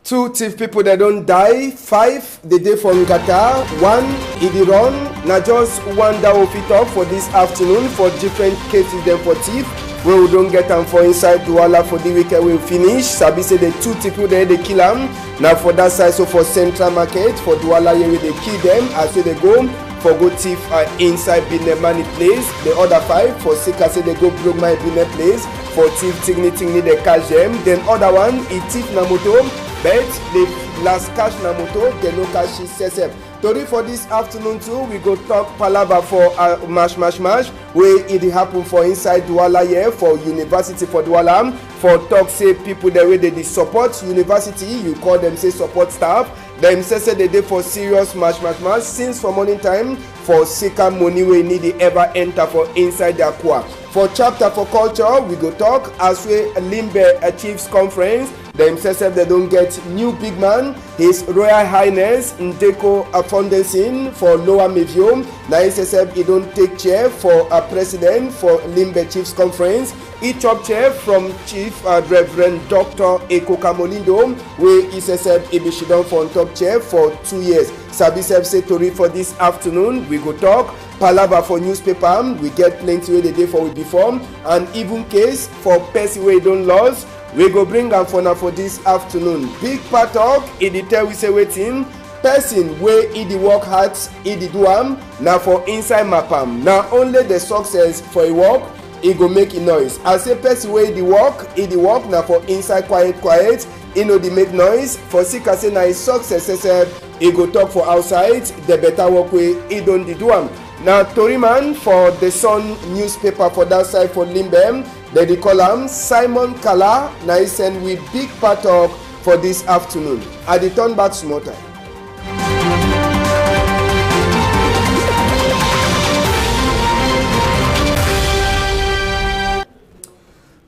2 thief people that don't die, 5 the day from Qatar, 1 Iran. Now just one that will fit up for this afternoon for different cases then for thief. Where we don't get them for inside Douala for the weekend we'll finish. Sabi say the 2 people there they kill them. Now for that side, so for Central Market, for Douala here they kill them as they go. For go thief inside Benin Money place. The other 5 for Sika say they go block my Benin place. For thief tingni they catch them. Then other one it thief na moto. But the last cash na moto they no cash CSF. Tori for this afternoon too, we go talk palava for mash where it happen for inside Douala here for university for Douala. For talk say people the way they support university, you call them say support staff. Them say they dey for serious mash since for morning time for Sika money we need to ever enter for inside their core. For chapter for culture, we go talk as we Limbe Chiefs Conference. Them say they don't get new big man. His Royal Highness Ndeko Fondensin for Lower Mevio. Now he says he don't take chair for a president for Limbe Chiefs Conference. He chop chair from Chief Reverend Dr. Eko Kamolindo, where he says he be down for on top chair for 2 years. Sabi say Tori for this afternoon, we go talk palava for newspaper. We get plenty way the day for we before, and even case for person we don't lose. We go bring am for now for this afternoon. Big part of it dey tell we say wetin person wey e dey work hard e dey do am na for inside mapam. Na only the success for a work e go make a noise. I say person wey e dey work na for inside quiet. E no dey make noise. For Sika say na his success e go talk for outside. The better work wey e don dey do am. Na tori man for the Sun newspaper for that side for Limbe. They dey call am Simon Kala. Now he send we big part of for this afternoon. I dey turn back small time.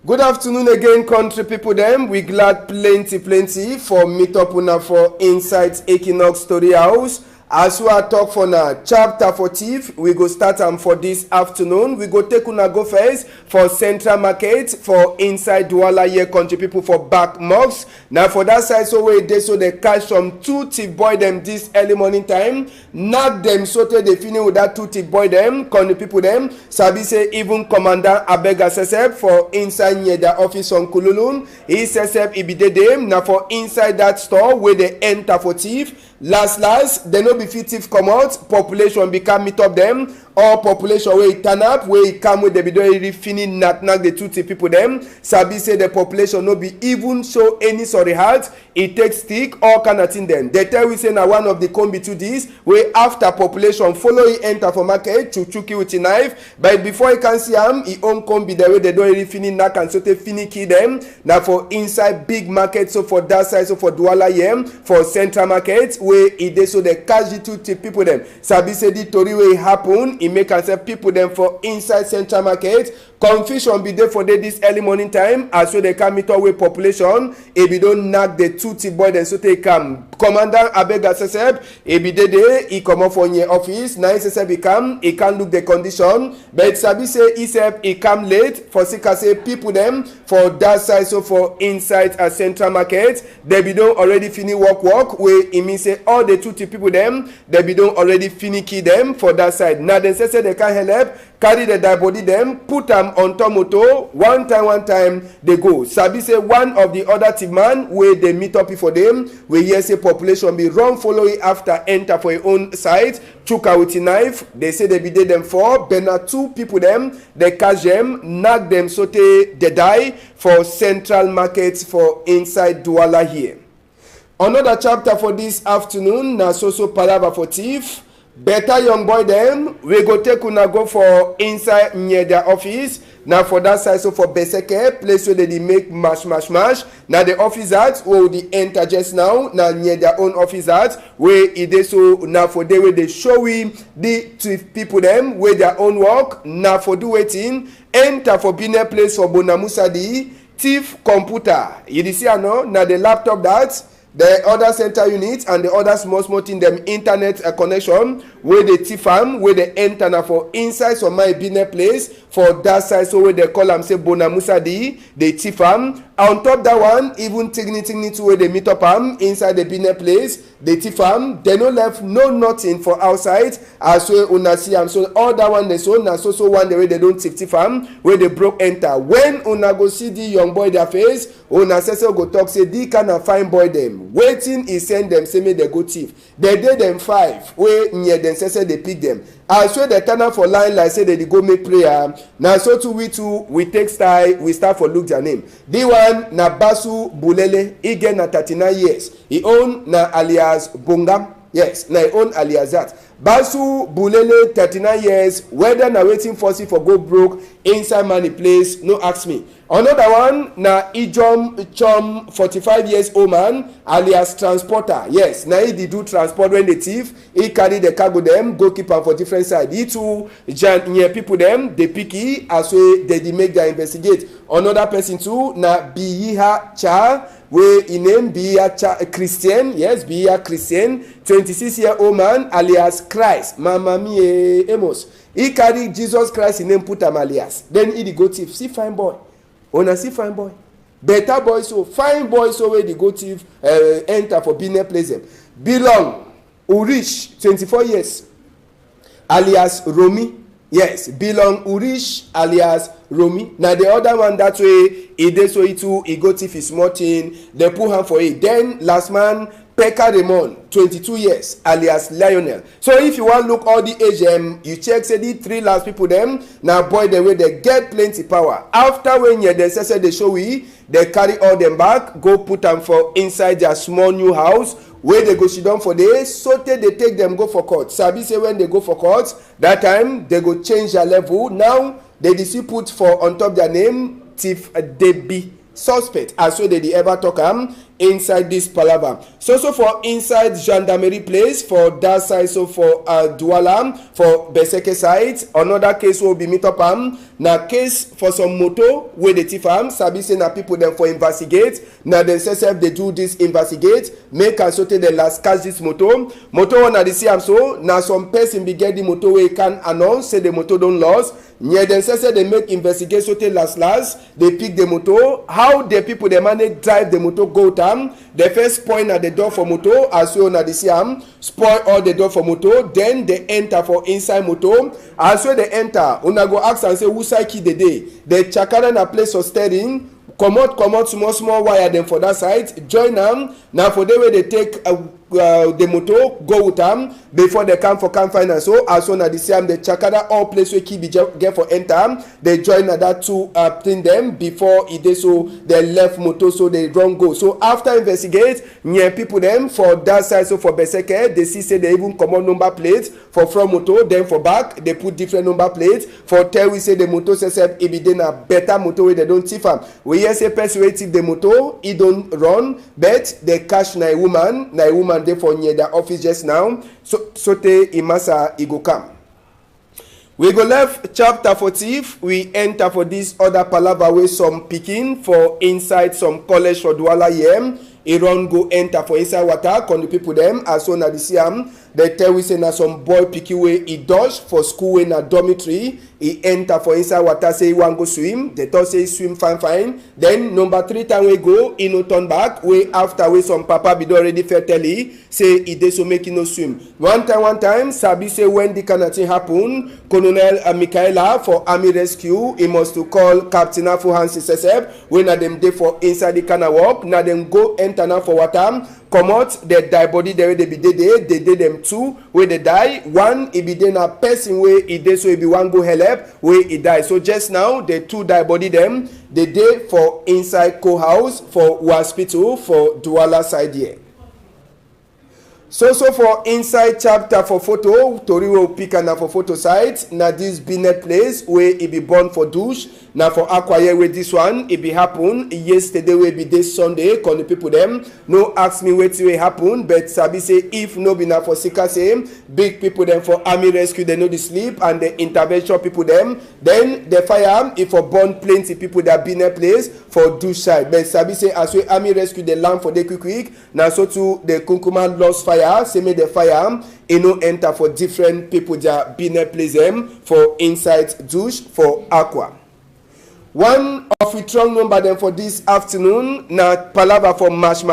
Good afternoon again, country people them. We glad plenty for meet up una for inside Equinox Story House. As we are talk for now, chapter 40, we go start them for this afternoon. We go take una go first for Central Market for inside Douala here country people for back mocks. Now for that side, so where they so they catch some 2 thief boy them this early morning time. Knock them so they finish with that 2 thief boy them, country people them. Sabi say even Commander Abega Sesep for inside near the office on Kululun. He Sesep he be them. Now for inside that store where they enter for thief. Last, they no be fit thief come out, population become meet up them, or population where it turn up, where it come with the video really finish knock the 2 thief people them. Sabi say the population no be even show any sorry heart, it takes stick, all kind of thing them. They tell we say na one of the combi to this, where after population follow he enter for market, chuki with a knife, but before he can see him, he own combi the way they don't really finish knock and so they finish kill them. Now for inside big market, so for that side, so for Douala here, for Central Market, where it dey so they catch the 2 thief people them. Sabi say the tori wey happen, e make am say people them for inside Central Market. Confusion be there for this early morning time as well they can meet up with population. E be don knock the 2 thief boy then so they come. Commander Abega Sesep, e be there, he come up from your office. Now he Sesep he come, he can look the condition. But Sabi say he come late for Sika say people them for that side so for inside a Central Market. They be don already finish work where it means say all the 2 thief people them they be don already finish kill them for that side. Now they say they can't help carry the dead body them put them on tomoto one time they go. Sabi say one of the other thief man where they meet up for them where hear say population be run follow it after enter for your own side chuka with a knife. They say they be dead them for but na 2 people them they catch them knock them so they die for Central Market for inside Douala here. Another chapter for this afternoon na so palava for thief. Better young boy them we go take una go for inside near their office. Now for that side so for Beseke place where they make mash. Now the office at where they enter just now near their own office at where it is so now for day where they show him the 2 people them where their own work. Now for do waiting enter for Benin place for Bonamusadi thief computer. You see now the laptop that the other center unit and the other small thing them internet connection where they thief am where they enter now for inside some my Benin place for that side, so where they call am say Bonamusadi, they thief am. On top that one, even tigni to where they meet up am inside the business place, they thief am. They no left no nothing for outside as well una see am. So all that one they so na so one the way they don't thief am, where they broke enter. When una go see the young boy their face, una say go talk say the kind of fine boy them waiting he send them say make they go thief. They did them 5 where near them say they pick them. As well they turn up for line like say they go make prayer. Now so too we take style, we start for look their name. The one na Basu Bulele, he get na 39 years. He own na alias Bongam. Yes, na he own alias that. Basu Bulele 39 years, whether na waiting for see for go broke inside money place, no ask me. Another one na Ijom Chom 45 years old man alias transporter. Yes, na he do transport when the thief, he carry the cargo them, go keep am for different side. He too near people them, they picky as way they make their investigate. Another person too na Biyiha Cha, where in name Biyiha Christian, yes, Biyiha Christian, 26-year-old man alias Christ. Mama mie Amos. He carry Jesus Christ in name put am alias. Then he go thief. See fine boy. Una see fine boy. Better boy so fine boy so where the go thief enter for business place them. Belong Urish 24 years alias Romi. Yes, belong Urish alias Romi. Now the other one that way he dey so he too he go thief his small thing. They put him for it. Then last man Pekka Raymond 22 years alias Lionel. So if you want look all the age you check say the 3 last people them now boy the way they get plenty power. After when you they say they show we they carry all them back go put them for inside their small new house where they go sit down for days so they take them go for court. Sabi say when they go for court that time they go change their level. Now they see put for on top their name thief Debbie suspect as well they ever talk inside this palaver. So for inside gendarmerie place for that side, so for Douala for Beseke side. Another case will be meet up na case for some moto where the thief sabi say na people them for investigate. Now they say they do this investigate make and so the last catch this moto one na the see so now some person be get the moto where can announce say the moto don't lost. Yeah, then say they make investigation so last they pick the moto. How the people they manage drive the moto go down. The first point at the door for moto as well na the siam spoil all the door for moto. Then they enter for inside moto. As well they enter, una go ask and say who side key the day. They chakara na place of steering. Comot small wire them for that side. Join them now for the way they take the motor go with them before they come for finance. So as soon as the same the chakada all place where key be get for enter they join that to thing them before it is so they left motor so they run go. So after investigate near people them for that side so for Beseke they see say they even common number plates for front motor then for back they put different number plates for tell we say the motor say if it then a better motor where they don't thief am. We hear say person wey thief the motor he don't run but they catch na a woman dey for near the office just now so te imasa e go come. We go left chapter 40 we enter for this other palaver wey some pikin for inside some college for Douala here. E run go enter for inside water con the people them as soon as they see am they tell we say na some boy pikin wey e dodge for school wey na dormitory. He enter for inside water say he wan go swim. They thought say he swim fine. Then number 3 time we go he no turn back way after way some papa be already fair tell he say he dey so make he no swim. One time sabi say when the kind of thing happen Colonel Michaela for army rescue he must to call Captain Afu Hansi Sesep when na them dey for inside the kind of work. Now them go enter now for water comot the die body there they be dey they them 2 where they die. One e be dey na person wey e dey so e be one go help where he die. So just now the 2 die body them they dey for inside co-house for hospital for Douala side here. So for inside chapter for photo tori will pick na for photo site na this binet place where he be born for douche Now for Aqua with this one, it be happen yesterday will be this Sunday. Con the people them no ask me what will happen, but Sabi say if no be now for Sika say big people them for army rescue they know the sleep and the intervention people them then the fire if for burn plenty people that be in a place for do side. But Sabi say as we army rescue the land for the quick now so too the Kunkuma lost fire say me the fire no enter for different people that be in a place them for inside douche for Aqua. One of the strong number them for this afternoon na palava for mash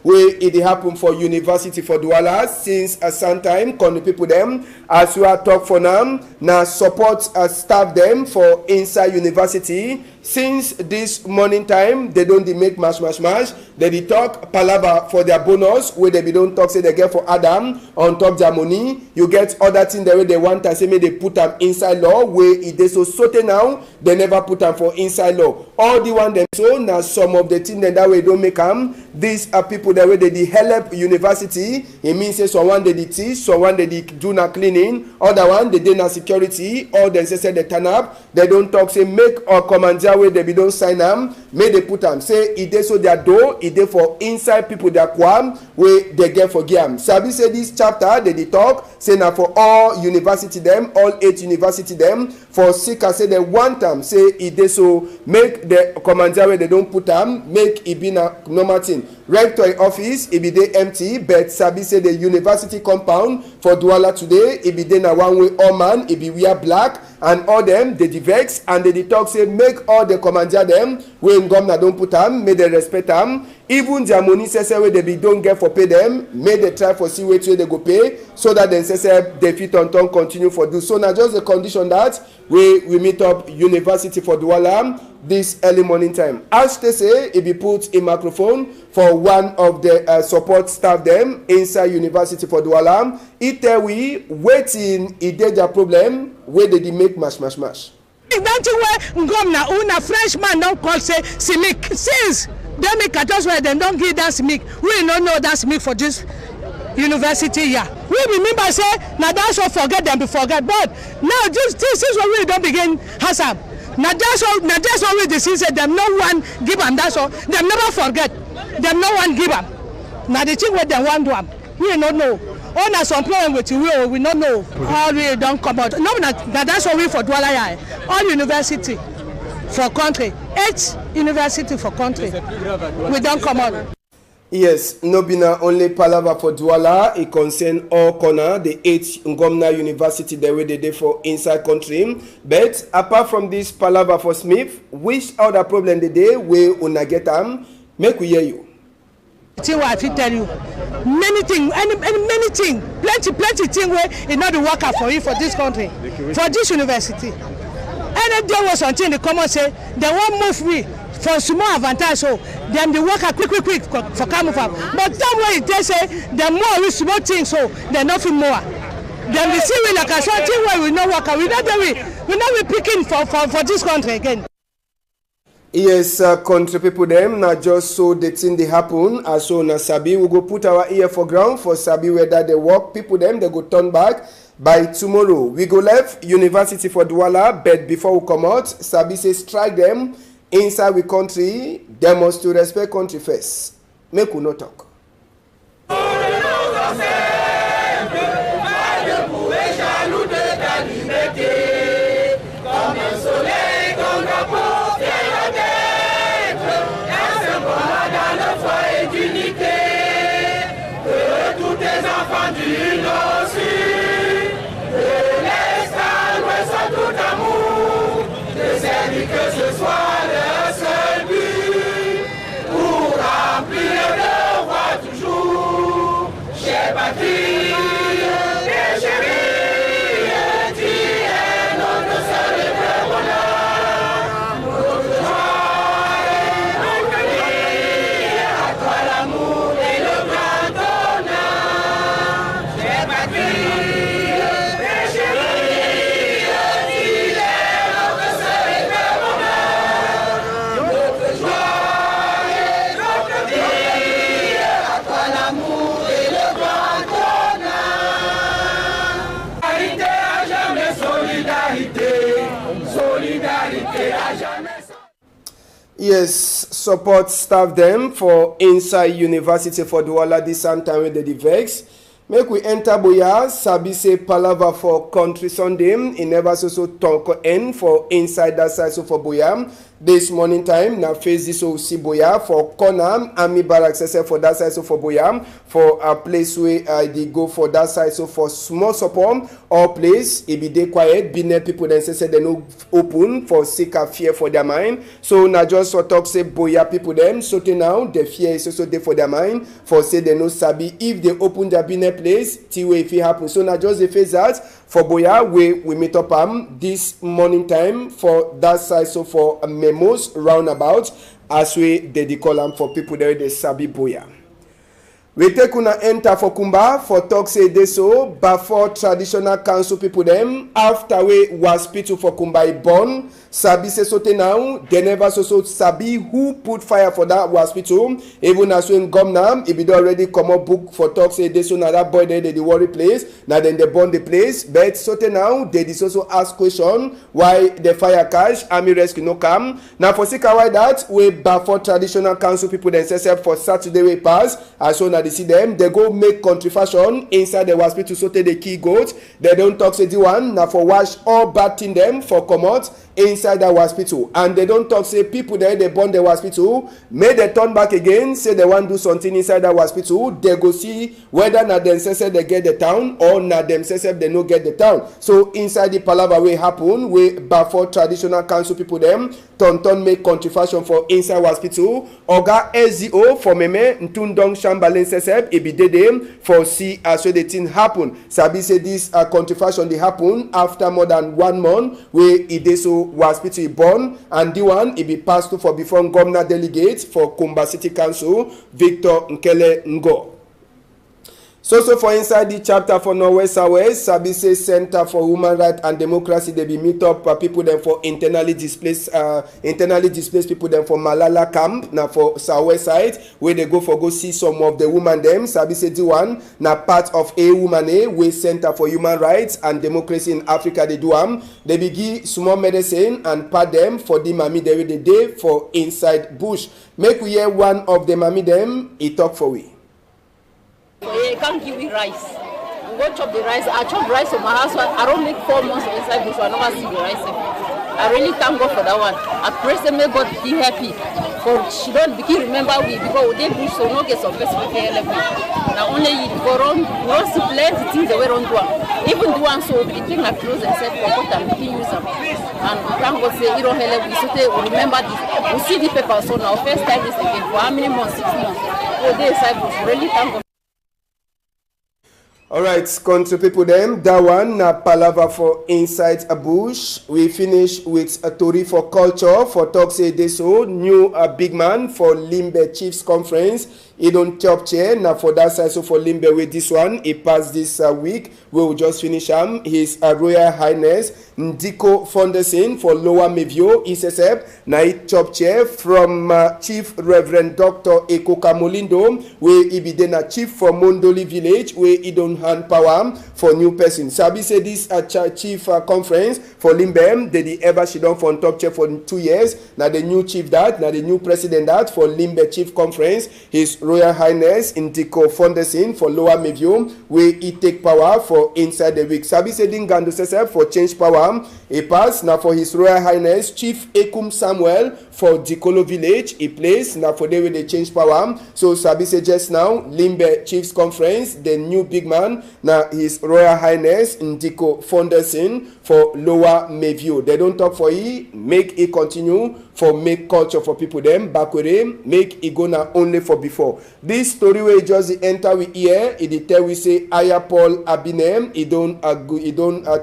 where it happen for University for Douala since a some time con the people them as we are talk for now na support staff them for inside university since this morning time they don't make mash they talk palava for their bonus where they don't talk say they get for Adam on top their money. You get other thing the way they want to say may they put them inside law where it is so certain now they never put them for inside law. All the one them so now some of the thing that way don't make them. These are people that way they help university. It means say someone they teach, someone they do na cleaning, other one they do na security, or they say they turn up. They don't talk say make or commander where they don't sign them. May they put them say it is so their door it is for inside people that quam where they get for game. Sabi say this chapter they talk say now for all university them, all 8 university them for Sika say they want them say it is so make the commander where they don't put them make it be na normal thing. Rector office it be dey empty but Sabi say the university compound for Douala today it be dey na one way all man it be wear black and all them they vex and they talk say make all the commander them when governor don't put them may they respect them even their money say wey they be don't get for pay them may they try for see which way they go pay so that then say they fit on turn continue for do so now just the condition that we meet up University for Douala this early morning time. As they say it be put a microphone for one of the support staff them inside University for Douala. It we waiting it did their problem where they make mash. Don't you where governor una Frenchman don't call say CIMIC since they make a just where they don't give that CIMIC. We don't know that CIMIC for this university here. We remember say now that's what forget them be forget. But now this is what we don't begin hasam. Now that's what we decide say them no one give them that's all. Them never forget. Them no one give them. Now the thing where they want to them. We don't know. All na some problem with you we don't know. All we don't come out. No, that's what we for Douala. All university for country. 8 university for country. We don't come out. Yes, no be na only palava for Douala. It concern all corner the 8 Ngomna University the way they for inside country. But apart from this palava for Smith, which other problem the day we una get them? Make we hear you. I fit tell you many things, many things, plenty things where it not the worker for you for this country, for this university. And there was something they come and say they won't move me for small advantage, so them the worker quick for come from. But that way they say the more we small things, so they're nothing more. Then we see we like a something where we no worker, we not be picking for this country again. Yes, country people them now just so the thing they happen as so na Sabi we go put our ear for ground for Sabi whether they work people them they go turn back by tomorrow. We go left University for Douala but before we come out Sabi say strike them inside we country they must to respect country first. Make we no talk. Que ce soit le seul but pour remplir le devoir. Yes, support staff them for inside university for Douala this same time with the vex. Make we enter Boya, sabi say palava for country Sunday. In never so talk end for inside that side so for Boya. This morning time, now face this see Boya for corner, army barracks for that side so for Boya. For a place where they go for that side so for small support or place, it be dey quiet, be net people then say they no open for sick of fear for their mind. So now just for talk say Boya people them, so now the fear is also there for their mind, for say they no sabi if they open their business place, till if it happen. So now just the face that for Boya we meet up this morning time for that side so for memos roundabout as we they call them for people there they sabi Boya. We take una enter for Kumba for talk say they so before traditional council people them after we hospital for Kumba born sabi say so now they never so sabi who put fire for that hospital even as when governor if it already come up book for talk say they so now that boy there they worry place now then they burn the place but so now they also ask question why the fire catch army rescue no come now for sika why that we before traditional council people themselves for Saturday we pass as soon as see them they go make contribution inside the hospital so they key goat they don't talk say the one now for wash all bad thing them for come out inside the hospital and they don't talk say people there they burn the hospital may they turn back again say they want do something inside the hospital they go see whether na themselves they get the town or na themselves they no get the town. So inside the palava way happen we before traditional council people them turn make contribution for inside hospital oga SZO for meme ntundong shambalen sesep e be dey for see as so the thing happen sabi say this contribution dey happen after more than 1 month wey e dey so hospital e born and the one e be passed to for before governor delegate for Kumba City Council Victor Nkele Ngo. So for inside the chapter for Northwest Southwest, sabi say Center for Human Rights and Democracy they be meet up people them for internally displaced people them for Malala camp now for Southwest side where they go see some of the women them sabi say the one na part of a woman we Center for Human Rights and Democracy in Africa they do they be give small medicine and pat them for the mami they the day for inside bush. Make we hear one of the mami them he talk for we. You can't give me rice. You go chop the rice. I chop rice for my husband. I don't make 4 months inside bush. I never see the rice. I really thank God for that one. I pray to make God be happy. For she don't remember we because we did bush so no get some person we can help me. Now only you go around, we don't see plenty things that we don't do. Even the one so we take my clothes and said for what we can use them. And thank God say you don't help we so we remember this. We see the paper so now first time this again for how many months? 6 months. We did inside bush. Really thank God. Alright, country people them, that one na palava for inside a bush. We finish with a story for culture for talk say this so new big man for Limbe Chiefs Conference. He don't chop chair now for that side so for Limbe with this one. He passed this week. We will just finish his Royal Highness Ndiko Fonderson for Lower Mevio ISSF. Now he chop chair from Chief Reverend Dr. Ekoka Molindo where he be then a chief for Mondoli Village where he don't hand power for new person. Sabi say this chief conference for Limbe they ever she done for top chair for 2 years. Now the new chief that, now the new president that for Limbe Chief Conference, his Royal Highness Ndiko Fonderson for Lower Mevio where he take power for inside the week. Sabi say Dingando Sesep for change power. He pass now for his Royal Highness Chief Ekum Samuel for Dikolo Village. He place now for they will they change power. So Sabi say just now Limbe Chiefs Conference the new big man now his Royal Highness Ndiko Fonderson for Lower Mevio. They don't talk for he make it continue for make culture for people them backward make it go now only for before. This story where just enter we here it tell we say Aya Paul Abinem he don't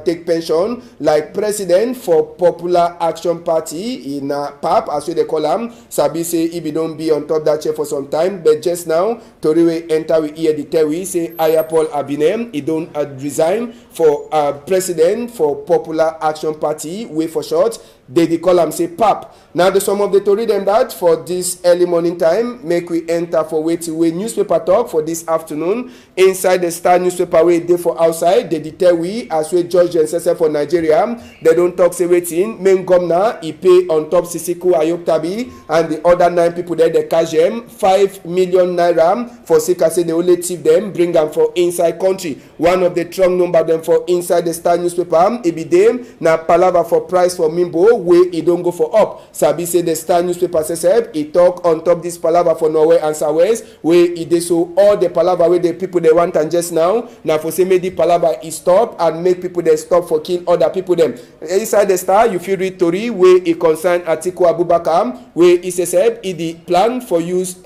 take pension like president for Popular Action Party in PAP as they call him. Sabi say he don't be on top that chair for some time but just now story where enter we here the tell we say Aya Paul Abinem he don't resign for president for Popular Action Party way for short they call him say PAP. Now Now the some of the tori dem that for this early morning time, make we enter for wetin wey newspaper talk for this afternoon. Inside the Star newspaper wey dey for outside, they tell we as we judge themselves for Nigeria. They don't talk say wetin main governor he pay on top Sisiku Ayoktabi and the other 9 people there they cash them 5 million naira for sake say they only thief them, bring them for inside country. One of the strong number them for inside the Star newspaper, it be them na palava for price for Mimbo where it don't go for up. Sabi say the Star newspaper says he talk on top this palava for Norway and Southwest where it dey so all the palava where the people they want and just now for say make the palava is stop and make people they stop for kill other people them. Inside the Star you feel read tori where it concern Atiku Abubakar where he said the plan for use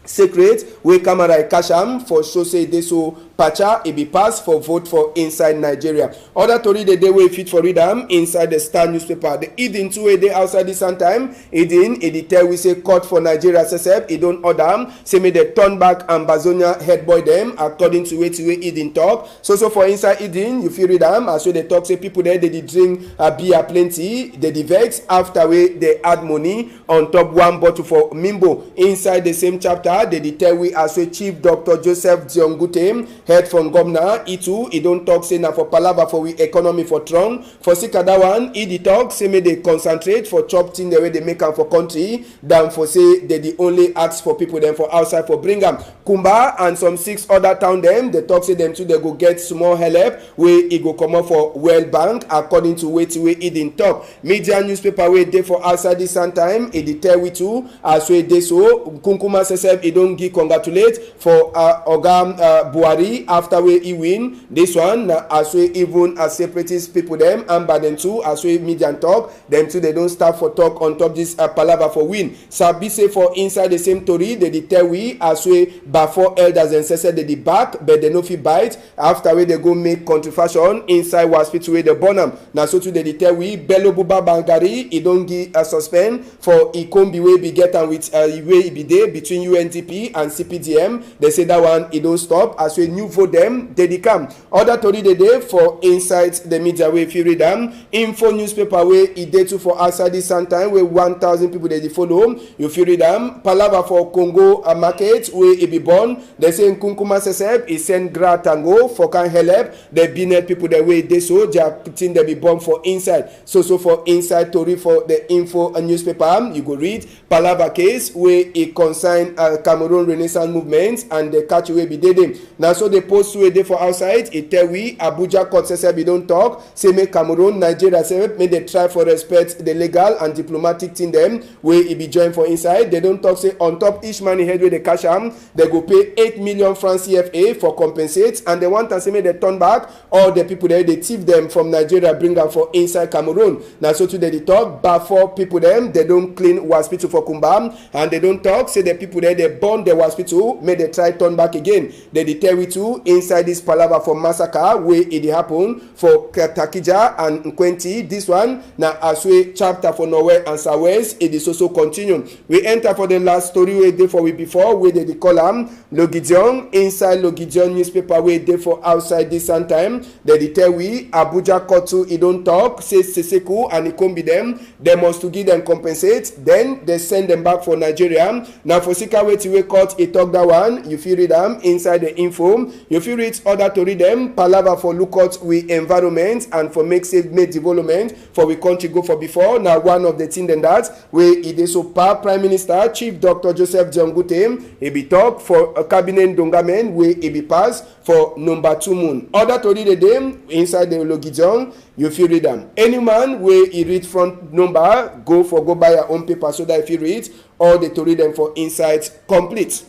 secret wey camera cash am for show say dey so pacha e be pass for vote for inside Nigeria. Other tori dey wey fit for read am inside the Star newspaper. The Eden too wey dey outside this time, Eden e tell we say court for Nigeria sef e don order am say make dem turn back Ambazonia head boy dem according to wetin wey Eden talk. So for inside Eden you fit read am as wey dey talk say people there dey dey drink beer plenty, dey dey vex after wey dey add money on top one bottle for Mimbo. Inside the same chapter they tell we as a Chief Dr. Joseph Diongute head from governor he don't talk say na for palava for we economy for strong for sikada one he talk say make they concentrate for chop thing the way they make am for country than for say they only ask for people them for outside for bring am. Kumba and some 6 other town them they talk say them too they go get small help where he go come up for World Bank according to wetin wey he didn't talk. Media newspaper wey dey for outside this time he tell we too as we dey so Kunkuma sef he don't give congratulate for Oga Buhari after we he win this one as we even as separatist people them and by them too as we media talk them too they don't start for talk on top this palava for win. Sabi say for inside the same tori they tell we as we before elders and say they back but they no fit bite after we they go make contribution inside hospital where they born am. Now so too they tell we Bello Buba Bangari he don't give a suspend for Ikombi wey be get am with way be there between UNDP and CPDM. They say that one it don't stop as we new vote them they come. Other tori the day for inside the media way if you read them info newspaper way it dey too for outside this time where 1,000 people they follow you feel read them palava for Congo market where it be born. They say Nkunkuma sesep he send Gratango for can help the Binet people the way they so they are putting they be born for inside. So for inside tori for the info newspaper you go read palava case where it concern Cameroon Renaissance movement and the catch way be dead. Now so the post way dey for outside it tell we Abuja court say we don't talk say make Cameroon Nigeria say make they try for respect the legal and diplomatic thing them where it be joined for inside. They don't talk say on top each money head where they cash am they go pay 8 million francs CFA for compensate and they want to say make they turn back all the people there they thief them from Nigeria bring them for inside Cameroon. Now so today they talk but for people them they don't clean hospital for Kumbam and they don't talk say the people there they burn the hospital may they try turn back again. They tell we too inside this palava for massacre where it happen for Takija and Nkwenti. This one now as we chapter for Norway and Southwest it is also continue. We enter for the last story where they for we before where they call them Logidion inside Logidion newspaper where they for outside this time. They tell we Abuja court too it don't talk say Seseku and it come be them they must to give them compensate then they send them back for Nigeria. Now for Sika way court it talk that one you feel read them inside the info you feel read other to read them palava for look out we environment and for make safe made development for we country go for before. Now one of the thing then that where it is so Prime Minister Chief Dr. Joseph Diongute he be talk for a cabinet dongamen where he be pass for number 2 moon. Other to read them inside the Logidion you feel read them. Any man where he read front number go buy your own paper so that if you read all the to read them for inside complete.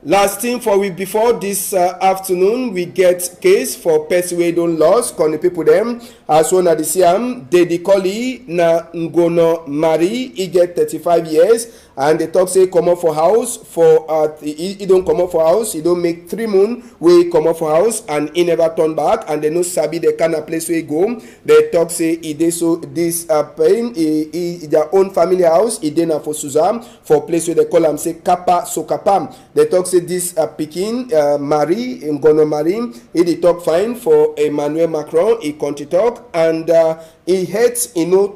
Last thing for we before this afternoon we get case for person wey don lost con the people them as one at the siam Dedi Koli na Ngono Mari he get 35 years and they talk say come up for house for he don't come up for house he don't make 3 months wey come up for house and he never turn back and they no sabi the kind of place where he go. They talk say he dey so this pain their own family house he dey na for Suzam for place where they call am say Kappa Sokapam. They talk say this Pekin Marie Ngono Marie he dey talk fine for Emmanuel Macron he country talk and e het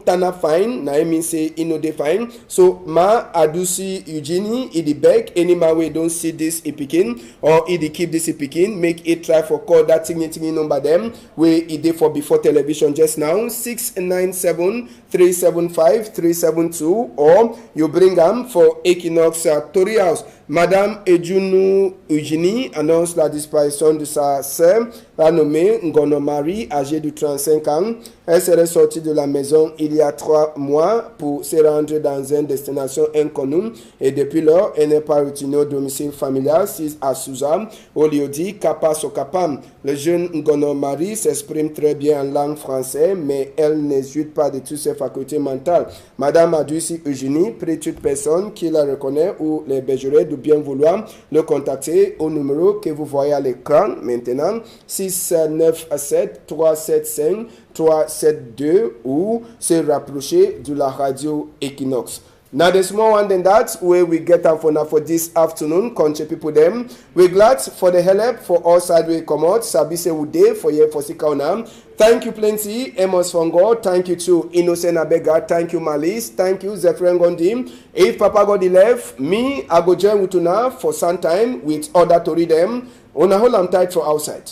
tana fine na mean say e no dey fine. So ma adusi Eugenie e dey beg any man wey don see this e pikin or e dey keep this e pikin, make e try for call that tingin number dem wey e dey for before television just now, 697 375 372, or you bring am for Equinox Tori House. Madame Ejunu Eugenie annonce la disparition de sa sœur, la nommée Ngono Marie, âgée de 35 ans. Elle serait sortie de la maison il y a 3 mois pour se rendre dans une destination inconnue et depuis lors, elle n'est pas retournée au domicile familial à Souza, au lieu-dit Kapa Sokapam. Le jeune Ngono Marie s'exprime très bien en langue française, mais elle n'exulte pas de toutes ses facultés mentales. Madame Adusi Eugenie prie toute personne qui la reconnaît ou l'hébergerait de bien vouloir le contacter au numéro que vous voyez à l'écran maintenant, 697 375 372, ou se rapprocher de la radio Equinox. Now there's more one than that where we get out for this afternoon, country people them. We're glad for the help for all side we come out. Sabise Ude for ye for Sikauna. Thank you plenty, Amos Fongo. Thank you to Innocent Abega. Thank you Malis. Thank you Zephyr Gondim. If Papa God left, me I go join with una for some time with other to read them. On a whole I'm tight for outside.